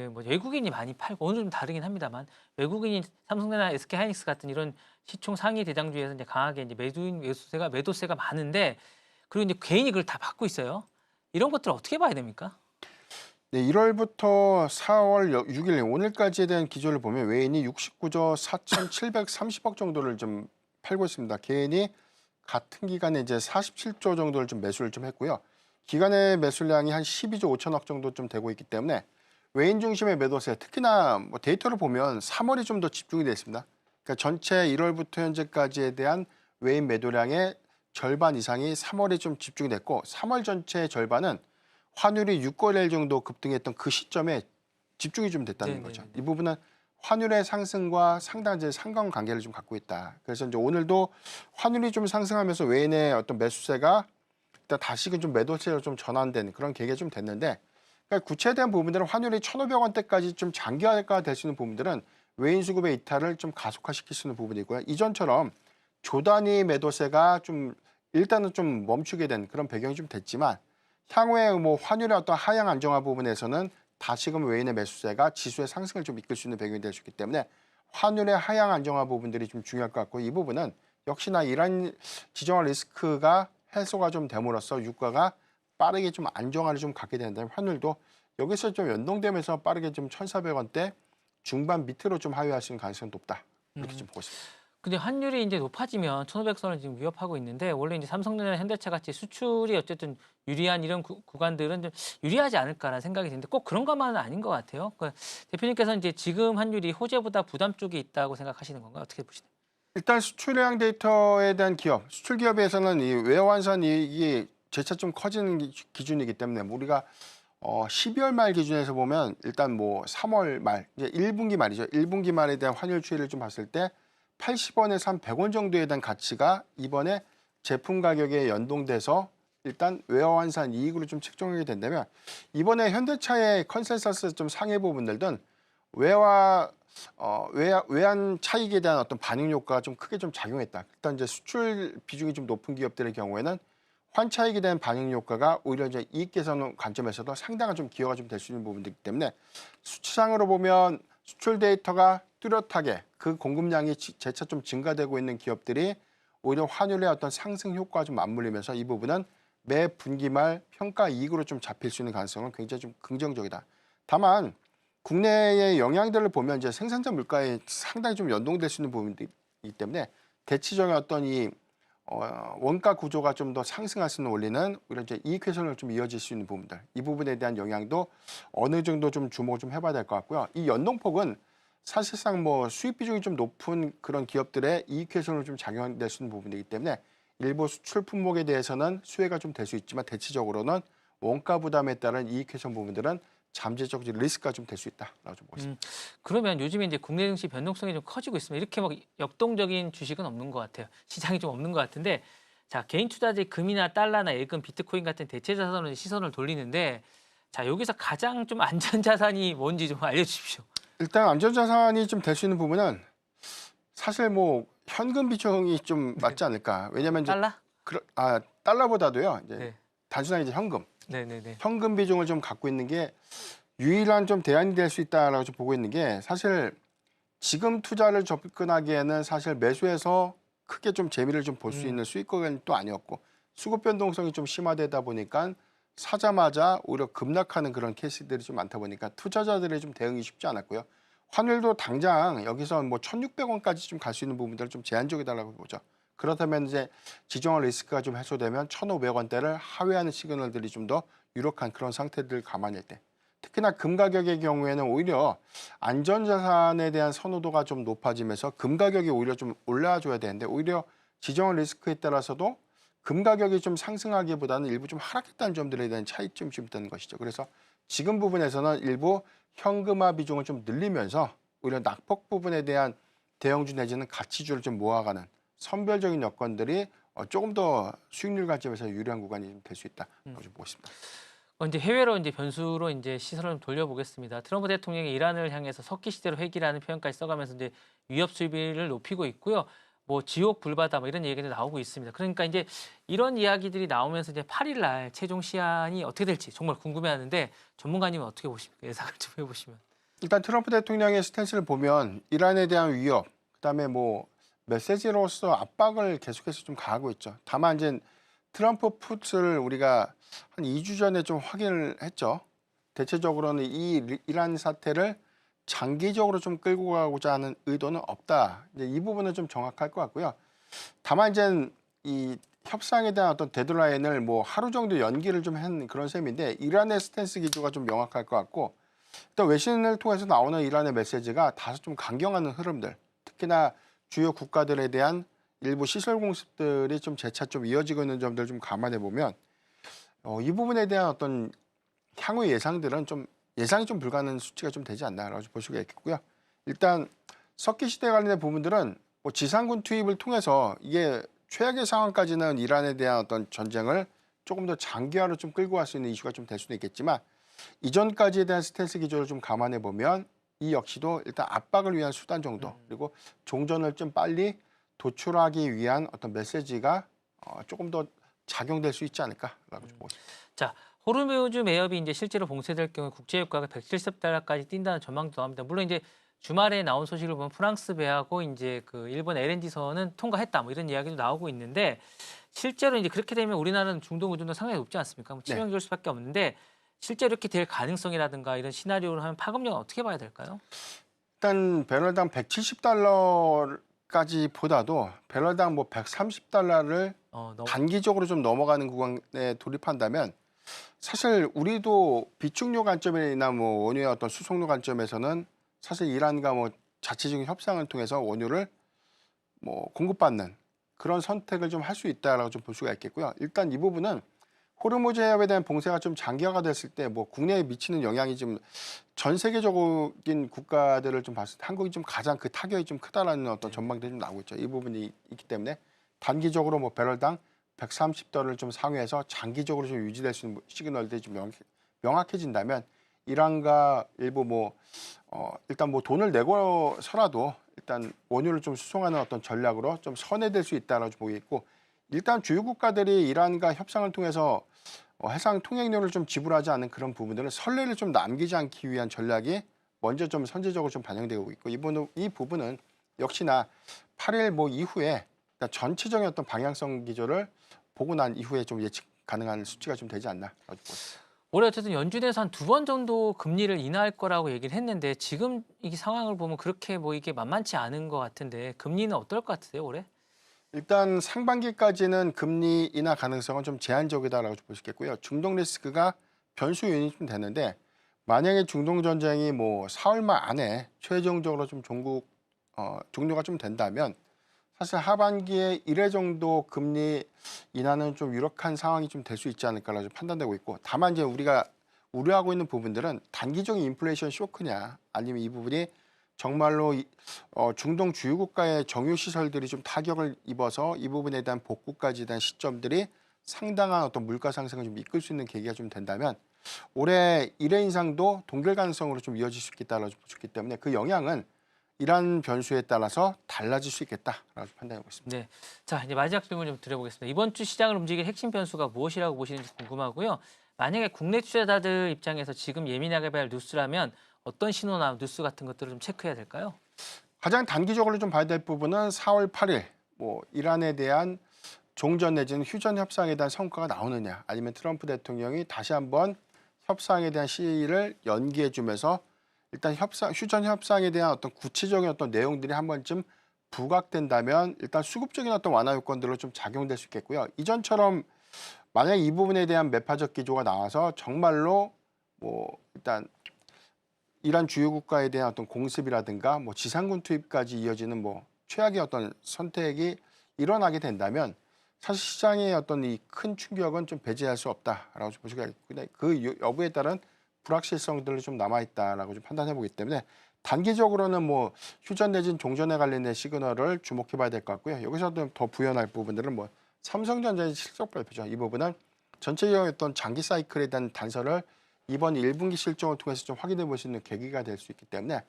뭐 외국인이 많이 팔고 오늘 좀 다르긴 합니다만 외국인이 삼성전자나 SK하이닉스 같은 이런 시총 상위 대장주에서 이제 강하게 이제 매도세가 많은데 그리고 이제 개인이 그걸 다 받고 있어요. 이런 것들 어떻게 봐야 됩니까? 네, 1월부터 4월 6일 오늘까지에 대한 기조를 보면 외인이 69조 4,730억 정도를 좀 팔고 있습니다. 개인이 같은 기간에 이제 47조 정도를 좀 매수를 좀 했고요. 기간의 매수량이 한 12조 5천억 정도 좀 되고 있기 때문에 외인 중심의 매도세, 특히나 뭐 데이터를 보면 3월이 좀 더 집중이 되어 있습니다. 그러니까 전체 1월부터 현재까지에 대한 외인 매도량의 절반 이상이 3월에 좀 집중이 됐고 3월 전체의 절반은 환율이 6거래일 정도 급등했던 그 시점에 집중이 좀 됐다는 거죠. 네네네. 이 부분은 환율의 상승과 상당한 이제 상관관계를 좀 갖고 있다. 그래서 이제 오늘도 환율이 좀 상승하면서 외인의 어떤 매수세가 일단 다시금 좀 매도세로 좀 전환된 그런 계기가 좀 됐는데, 그러니까 구체에 대한 부분들은 환율이 1,500원대까지 좀 장기화가 될 수 있는 부분들은 외인 수급의 이탈을 좀 가속화시킬 수 있는 부분이고요. 이전처럼 조 단위 매도세가 좀 일단은 좀 멈추게 된 그런 배경이 좀 됐지만 향후에 뭐 환율의 어떤 하향 안정화 부분에서는 다시금 외인의 매수세가 지수의 상승을 좀 이끌 수 있는 배경이 될 수 있기 때문에 환율의 하향 안정화 부분들이 좀 중요할 것 같고, 이 부분은 역시나 이런 지정학 리스크가 해소가 좀 됨으로써 유가가 빠르게 좀 안정화를 좀 갖게 된다면 환율도 여기서 좀 연동되면서 빠르게 좀 1,400원대 중반 밑으로 좀 하회할 수 있는 가능성이 높다. 이렇게 음. 좀 보고 있습니다. 근데 환율이 이제 높아지면 1,500선을 지금 위협하고 있는데 원래 이제 삼성전자, 현대차 같이 수출이 어쨌든 유리한 이런 구간들은 좀 유리하지 않을까라는 생각이 드는데 꼭 그런 것만은 아닌 것 같아요. 대표님께서는 이제 지금 환율이 호재보다 부담 쪽에 있다고 생각하시는 건가요? 어떻게 보시나요? 일단 수출량 데이터에 대한 기업, 수출 기업에서는 이 외환산 이익이 재차 좀 커지는 기준이기 때문에 우리가 12월 말 기준에서 보면 일단 뭐 3월 말 이제 1분기 말이죠. 1분기 말에 대한 환율 추이를 좀 봤을 때 80원에서 한 100원 정도에 대한 가치가 이번에 제품 가격에 연동돼서 일단 외환산 이익으로 좀 책정하게 된다면, 이번에 현대차의 컨센서스 좀 상해 부분들은 외화 외환 차익에 대한 어떤 반영 효과가 좀 크게 좀 작용했다. 일단 이제 수출 비중이 좀 높은 기업들의 경우에는 환차익에 대한 반영 효과가 오히려 이제 이익 개선 관점에서도 상당한 좀 기여가 좀 될 수 있는 부분이기 때문에 수치상으로 보면 수출 데이터가 뚜렷하게 그 공급량이 재차 좀 증가되고 있는 기업들이 오히려 환율의 어떤 상승 효과가 좀 맞물리면서 이 부분은 매 분기 말 평가 이익으로 좀 잡힐 수 있는 가능성은 굉장히 좀 긍정적이다. 다만 국내의 영향들을 보면 이제 생산자 물가에 상당히 좀 연동될 수 있는 부분이기 때문에 대체적인 어떤 이 원가 구조가 좀 더 상승할 수 있는 원리는 오히려 이제 이익 훼손을 좀 이어질 수 있는 부분들, 이 부분에 대한 영향도 어느 정도 좀 주목을 좀 해봐야 될 것 같고요. 이 연동폭은 사실상 뭐 수입 비중이 좀 높은 그런 기업들의 이익 훼손을 좀 작용될 수 있는 부분이기 때문에 일부 수출 품목에 대해서는 수혜가 좀 될 수 있지만 대체적으로는 원가 부담에 따른 이익 훼손 부분들은 잠재적 리스크가 좀 될 수 있다라고 좀 보고 음, 있습니다. 그러면 요즘에 이제 국내 증시 변동성이 좀 커지고 있으면 이렇게 막 역동적인 주식은 없는 것 같아요. 시장이 좀 없는 것 같은데, 자 개인 투자자 금이나 달러나 예금, 비트코인 같은 대체 자산으로 시선을 돌리는데, 자 여기서 가장 좀 안전 자산이 뭔지 좀 알려주십시오. 일단 안전자산이 좀 될 수 있는 부분은 사실 뭐 현금 비중이 좀 네. 맞지 않을까. 왜냐면 이제 달러? 달러보다도요. 이제 네, 단순하게 이제 현금, 네네네. 현금 비중을 좀 갖고 있는 게 유일한 좀 대안이 될 수 있다라고 좀 보고 있는 게, 사실 지금 투자를 접근하기에는 사실 매수해서 크게 좀 재미를 좀 볼 수 있는 수익권은 또 아니었고 수급 변동성이 좀 심화되다 보니까 사자마자 오히려 급락하는 그런 케이스들이 좀 많다 보니까 투자자들의 좀 대응이 쉽지 않았고요. 환율도 당장 여기서 뭐 1,600원까지 좀 갈 수 있는 부분들은 좀 제한적이다라고 보죠. 그렇다면 이제 지정학 리스크가 좀 해소되면 1,500원대를 하회하는 시그널들이 좀 더 유력한 그런 상태들을 감안할 때, 특히나 금 가격의 경우에는 오히려 안전자산에 대한 선호도가 좀 높아지면서 금 가격이 오히려 좀 올라줘야 되는데 오히려 지정 리스크에 따라서도 금 가격이 좀 상승하기보다는 일부 좀 하락했다는 점들에 대한 차이점이 좀 있다는 것이죠. 그래서 지금 부분에서는 일부 현금화 비중을 좀 늘리면서 오히려 낙폭 부분에 대한 대형주 내지는 가치주를 좀 모아가는 선별적인 여건들이 조금 더 수익률 관점에서 유리한 구간이 될 수 있다고 좀 보고 있습니다. 이제 해외로 이제 변수로 이제 시선을 좀 돌려보겠습니다. 트럼프 대통령이 이란을 향해서 석기 시대로 회귀라는 표현까지 써가면서 이제 위협 수위를 높이고 있고요. 뭐 지옥 불바다 뭐 이런 얘기도 나오고 있습니다. 그러니까 이제 이런 이야기들이 나오면서 이제 8일 날 최종 시한이 어떻게 될지 정말 궁금해하는데 전문가님은 어떻게 보십니까? 예상을 좀 해보시면. 일단 트럼프 대통령의 스탠스를 보면 이란에 대한 위협, 그다음에 뭐 메시지로서 압박을 계속해서 좀 가하고 있죠. 다만 이제 트럼프 푸드를 우리가 한 2주 전에 좀 확인을 했죠. 대체적으로는 이 이란 사태를 장기적으로 좀 끌고 가고자 하는 의도는 없다. 이제 이 부분은 좀 정확할 것 같고요. 다만 이제 이 협상에 대한 어떤 데드라인을 뭐 하루 정도 연기를 좀 한 그런 셈인데 이란의 스탠스 기조가 좀 명확할 것 같고 또 외신을 통해서 나오는 이란의 메시지가 다소 좀 강경하는 흐름들, 특히나 주요 국가들에 대한 일부 시설 공습들이 좀 재차 좀 이어지고 있는 점들 좀 감안해 보면 이 부분에 대한 어떤 향후 예상들은 좀 예상이 좀 불가능한 수치가 좀 되지 않나라고 볼 수가 있겠고요. 일단 석기 시대 관련된 부분들은 뭐 지상군 투입을 통해서 이게 최악의 상황까지는 이란에 대한 어떤 전쟁을 조금 더 장기화로 좀 끌고 갈 수 있는 이슈가 좀 될 수는 있겠지만 이전까지에 대한 스탠스 기조를 좀 감안해 보면 이 역시도 일단 압박을 위한 수단 정도 그리고 종전을 좀 빨리 도출하기 위한 어떤 메시지가 조금 더 작용될 수 있지 않을까라고 좀 보고 있습니다. 자, 호르무즈 매엽이 이제 실제로 봉쇄될 경우 국제 유가가 170달러까지 뛴다는 전망도 나옵니다. 물론 이제 주말에 나온 소식을 보면 프랑스 배하고 이제 그 일본 LNG선은 통과했다 뭐 이런 이야기도 나오고 있는데 실제로 이제 그렇게 되면 우리나라는 중동 의존도 상당히 높지 않습니까? 뭐 네. 치명적일 수밖에 없는데 실제로 이렇게 될 가능성이라든가 이런 시나리오를 하면 파급력은 어떻게 봐야 될까요? 일단 배럴당 170달러까지 보다도 배럴당 뭐 130달러를 너무 단기적으로 좀 넘어가는 구간에 돌입한다면 사실 우리도 비축료 관점이나 뭐 원유의 어떤 수송료 관점에서는 사실 이란과 뭐 자체적인 협상을 통해서 원유를 뭐 공급받는 그런 선택을 좀 할 수 있다라고 좀 볼 수가 있겠고요. 일단 이 부분은 호르무즈 해협에 대한 봉쇄가 좀 장기화가 됐을 때 뭐 국내에 미치는 영향이 좀 전 세계적인 국가들을 좀 봤을 때 한국이 좀 가장 그 타격이 좀 크다라는 어떤 전망들이 좀 나오고 있죠. 이 부분이 있기 때문에 단기적으로 뭐 배럴당 130달러를 좀 상회해서 장기적으로 좀 유지될 수 있는 시그널들이 좀 명확해진다면 이란과 일부 뭐 일단 뭐 돈을 내고서라도 일단 원유를 좀 수송하는 어떤 전략으로 좀 선회될 수 있다라고 보이겠고 일단 주요 국가들이 이란과 협상을 통해서 해상 통행료를 좀 지불하지 않는 그런 부분들은 선례를 좀 남기지 않기 위한 전략이 먼저 좀 선제적으로 좀 반영되고 있고 이 부분은 역시나 8일 뭐 이후에 일단 전체적인 어떤 방향성 기조를 보고 난 이후에 좀 예측 가능한 수치가 좀 되지 않나 보고 있습니다. 올해 어쨌든 연준에서 한 2번 정도 금리를 인하할 거라고 얘기를 했는데 지금 이 상황을 보면 그렇게 뭐 이게 만만치 않은 것 같은데 금리는 어떨 것 같으세요, 올해? 일단 상반기까지는 금리 인하 가능성은 좀 제한적이다라고 볼 수 있겠고요. 중동 리스크가 변수 요인이 좀 되는데 만약에 중동 전쟁이 뭐 4월 말 안에 최종적으로 좀 종료가 좀 된다면 사실 하반기에 1회 정도 금리 인하는 좀 유력한 상황이 좀 될 수 있지 않을까라고 좀 판단되고 있고 다만 이제 우리가 우려하고 있는 부분들은 단기적인 인플레이션 쇼크냐 아니면 이 부분이 정말로 중동 주요 국가의 정유 시설들이 좀 타격을 입어서 이 부분에 대한 복구까지 대한 시점들이 상당한 어떤 물가 상승을 좀 이끌 수 있는 계기가 좀 된다면 올해 1회 인상도 동결 가능성으로 좀 이어질 수 있겠다라고 볼 수 있기 때문에 그 영향은 이란 변수에 따라서 달라질 수 있겠다라고 판단하고 있습니다. 네. 자, 이제 마지막 질문 좀 드려보겠습니다. 이번 주 시장을 움직일 핵심 변수가 무엇이라고 보시는지 궁금하고요. 만약에 국내 투자자들 입장에서 지금 예민하게 봐야 할 뉴스라면 어떤 신호나 뉴스 같은 것들을 좀 체크해야 될까요? 가장 단기적으로 좀 봐야 될 부분은 4월 8일 뭐 이란에 대한 종전 내지는 휴전 협상에 대한 성과가 나오느냐 아니면 트럼프 대통령이 다시 한번 협상에 대한 시일을 연기해 주면서 일단 휴전 협상에 대한 어떤 구체적인 어떤 내용들이 한 번쯤 부각된다면 일단 수급적인 어떤 완화 요건들로 좀 작용될 수 있겠고요. 이전처럼 만약 이 부분에 대한 매파적 기조가 나와서 정말로 뭐 일단 이란 주요 국가에 대한 어떤 공습이라든가 뭐 지상군 투입까지 이어지는 뭐 최악의 어떤 선택이 일어나게 된다면 사실 시장의 어떤 이 큰 충격은 좀 배제할 수 없다라고 볼 수가 있고 그 여부에 따른 불확실성들이 좀 남아 있다라고 좀 판단해 보기 때문에 단기적으로는 뭐 휴전 내진 종전에 관련된 시그널을 주목해 봐야 될 것 같고요. 여기서 더 부연할 부분들은 뭐 삼성전자의 실적 발표죠. 이 부분은 전체적인 어떤 장기 사이클에 대한 단서를 이번 1분기 실적을 통해서 좀 확인해 볼 수 있는 계기가 될 수 있기 때문에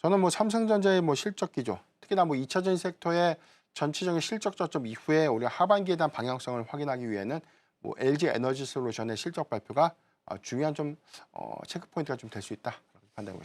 저는 뭐 삼성전자의 뭐 실적 기조, 특히나 뭐 2차전 섹터의 전체적인 실적 저점 이후에 우리가 하반기에 대한 방향성을 확인하기 위해는 뭐 LG 에너지 솔루션의 실적 발표가 중요한 좀 체크 포인트가 좀 될 수 있다 판단하고 있습니다.